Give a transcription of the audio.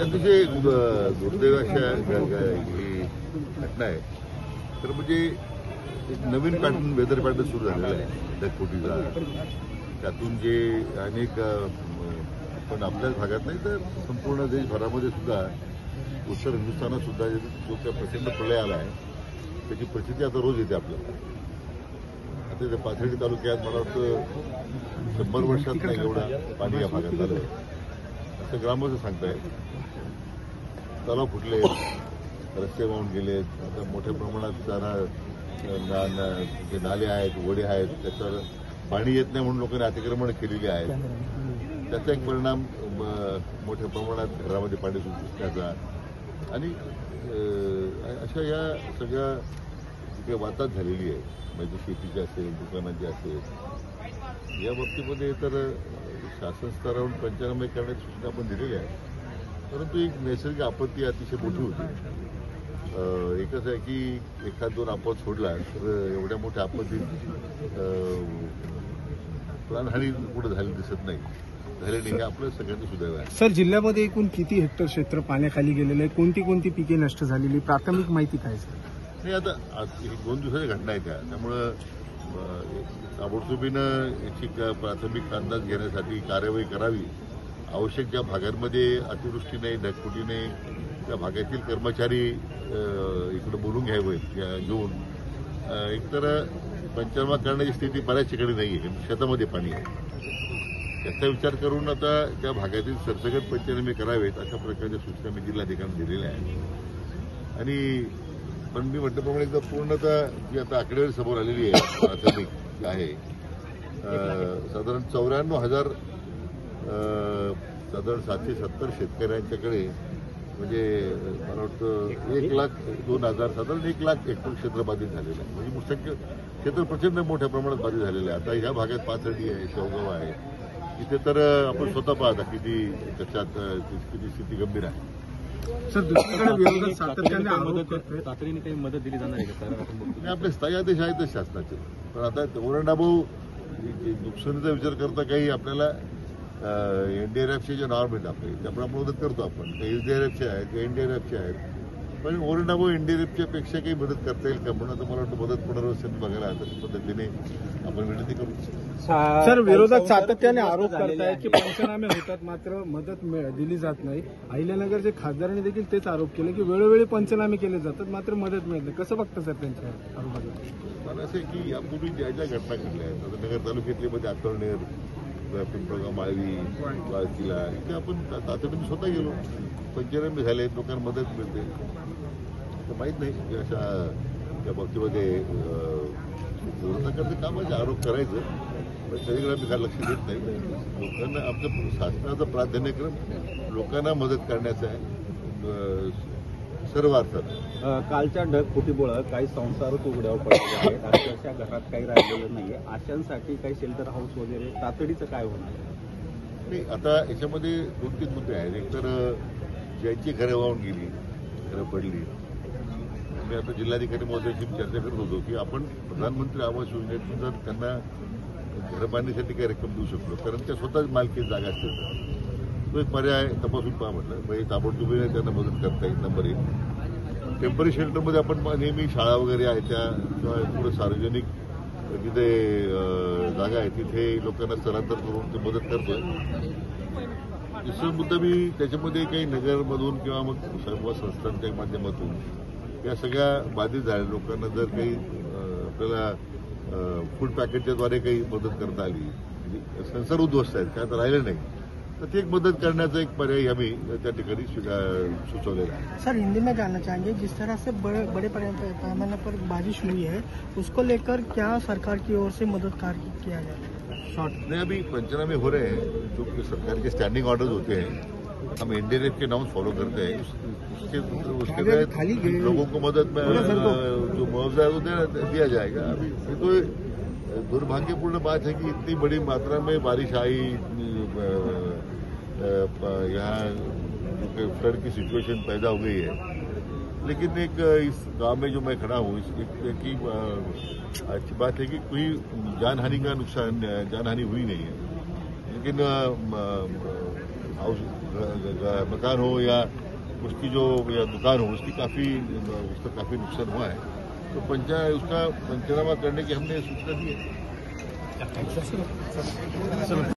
अतिशय दुर्दैव अशा ही घटना आहे. तर म्हणजे एक नवीन पॅटर्न, वेदर पॅटर्न सुरू झालेला आहे ढगफुटीचा. त्यातून जे अनेक पण आपल्याच भागात नाही तर संपूर्ण देशभरामध्ये सुद्धा, उत्तर हिंदुस्थानात सुद्धा जो काही प्रचंड प्रलय आला आहे त्याची परिस्थिती आता रोज येते आपल्याला. आता पाथर्डी तालुक्यात मला वाटतं 100 वर्षात नाही एवढं पाणी या भागात आलं असं ग्रामस्थ सांगतायत. तलाव फुटले, रस्ते वाहून गेलेत. आता मोठ्या प्रमाणात जे नाले आहेत, ओढे आहेत, त्याच्यावर पाणी येत नाही म्हणून लोकांनी अतिक्रमण केलेली आहेत. त्याचा एक परिणाम मोठ्या प्रमाणात घरामध्ये पाणी घुसण्याचा आणि अशा या सगळ्या जी काही वाताहत झालेली आहे, म्हणजे शेतीची असेल, दुकानांची असेल, या बाबतीमध्ये तर शासन स्तरावरून पंचनामे करण्याची सूचना आपण दिलेली आहे. परंतु एक नैसर्गिक आपत्ती अतिशय मोठी होती. एकच आहे की एखाद दोन आपत सोडला तर एवढ्या मोठ्या आपत्तीत प्राणहानी कुठं झाली दिसत नाही. झाले नाही हे आपलं सगळ्यांचं सुदैव आहे. सर, जिल्ह्यामध्ये एकूण किती हेक्टर क्षेत्र पाण्याखाली गेलेलं आहे? कोणती कोणती पिके नष्ट झालेली? प्राथमिक माहिती काय सर? नाही, आता 2 दिवसाची घटना आहे त्यामुळं ताबडतोबीनं याची प्राथमिक अंदाज घेण्यासाठी कार्यवाही करावी. आवश्यक ज्या भागांमध्ये अतिवृष्टीने, ढगफुटीने त्या भागातील कर्मचारी इकडे बोलून घेऊन एकतर पंचनामा करण्याची स्थिती बऱ्याच ठिकाणी नाही आहे. शेतामध्ये पाणी आहे. त्याचा विचार करून आता त्या भागातील सरसकट पंचनामे करावेत अशा प्रकारच्या सूचना मी जिल्हाधिकाऱ्यांना दिलेल्या आहेत. आणि पण मी म्हटल्याप्रमाणे एकदा पूर्णतः जी आता आकडेवारी समोर आलेली आहे प्राथमिक आहे, साधारण 94,000 साधारण 770 शेतकऱ्यांच्याकडे म्हणजे मला वाटतं 1,02,000 साधारण 1,00,000 हेक्टर क्षेत्र बाधित झालेलं आहे. म्हणजे मुख्य क्षेत्र प्रचंड मोठ्या प्रमाणात बाधित झालेलं आहे. आता ह्या भागात पाथर्डी आहे, शेवगाव आहे, इथे तर आपण स्वतः पाहता किती त्याच्यात किती स्थिती गंभीर आहे. सर, दुसरीकडे विरोधात सातत्याने तातडीने काही मदत दिली जाणार आहे का सर? आपले स्थायी आदेश आहेतच शासनाचे. पण आता ओरंडाभाऊ नुकसानीचा विचार करता काही आपल्याला एनडीआरएफचे जे नॉर्म आहेत आपले त्यामुळे आपण मदत करतो. आपण काही एसडीआरएफचे आहेत, काही एनडीआरएफचे आहेत. पण ओरंडाभाऊ एनडीआरएफच्या पेक्षा काही मदत करता येईल का म्हणून आता मला वाटतं मदत पुनर्वसन बघायला तशा पद्धतीने आपण विनंती करू. सर, विरोधात सातत्याने आरोप करताय की पंचनामे होतात मात्र मदत दिली जात नाही. अहिल्यानगरचे खासदारांनी देखील तेच आरोप केले की वेळोवेळी पंचनामे केले जातात मात्र मदत मिळत नाही. कसं बघतं सर त्यांच्या आरोपाला? मला असं आहे की यापूर्वी ज्या ज्या घटना घडल्या आहेत, आता नगर तालुक्यातले मध्ये आतरनेर, पिंपळगाव, माळवी, वाळकीला इथे आपण तातडीने स्वतः गेलो. पंचनामे झाले, लोकांना मदत मिळते. तर माहीत नाही की अशा त्या बाबतीमध्ये विरोधकांचं कामाचे आरोप करायचं, पण सगळीकडे आम्ही काय लक्ष देत नाही. लोकांना आमचं शासनाचं प्राधान्यक्रम लोकांना मदत करण्याचं आहे सर्व अर्थात. कालच्या ढगफुटीमुळे काही संसारच उघड्यावर पडले आहेत. अक्षरशः घरात काही राहिलेलं नाहीये. आशांसाठी काही शेल्टर हाऊस वगैरे तातडीचं काय होणार? नाही, आता याच्यामध्ये 2-3 मुद्दे आहेत. एकतर ज्यांची घरं वाहून गेली, घरं पडली, मी आता जिल्हाधिकारी महोदयाशी चर्चा करत होतो की आपण प्रधानमंत्री आवास योजनेतून जर त्यांना घरं बांधण्यासाठी काही रक्कम देऊ शकलो, कारण त्या स्वतःच मालकीची जागा असते, तो एक पर्याय तपासून पहा म्हटलं. म्हणजे ताबडतोबीने त्यांना मदत करता येईल. नंबर 1, टेम्पररी शेल्टरमध्ये आपण नेहमी शाळा वगैरे आहे त्या किंवा पुढे सार्वजनिक जिथे जागा आहे तिथे लोकांना स्थलांतर करून ते मदत करतोय. दुसरा मुद्दा मी त्याच्यामध्ये काही नगरमधून किंवा मग सर्व संस्थांच्या माध्यमातून या सगळ्या बाधित झालेल्या लोकांना जर काही आपल्याला फूड पॅकेटच्याद्वारे काही मदत करता आली, म्हणजे संसार उद्ध्वस्त आहेत काय तर राहिलं नाही, तर ती एक मदत करण्याचा एक पर्याय आम्ही त्या ठिकाणी सुचवलेला आहे. सर, हिंदी में जानना चाहेंगे, जिस तरह से बड़े पैमाने पर बारिश हुई है उसको लेकर क्या सरकार की ओर से मदद कार्य किया जाए? शॉर्ट नहीं, अभी पंचनामे हो रहे हैं. जो सरकार के स्टैंडिंग ऑर्डर्स होते हैं हम एनडीआरएफ के नॉर्म्स फॉलो करते हैं. उसके तहत लोगों को मदद में जो मुआवजा है वो दिया जाएगा. अभी तो दुर्भाग्यपूर्ण बात है कि इतनी बड़ी मात्रा में बारिश आई, यहाँ फ्लड की सिचुएशन पैदा हो गई है. लेकिन एक इस गांव में जो मैं खड़ा हूँ इसकी अच्छी बात है कि कोई जानहानि हुई नहीं है. लेकिन मकान हो या उसकी जो या दुकान हो उसका काफी नुकसान हुआ है। तो उसका पंचनामा करने की हमने सूचना दी है।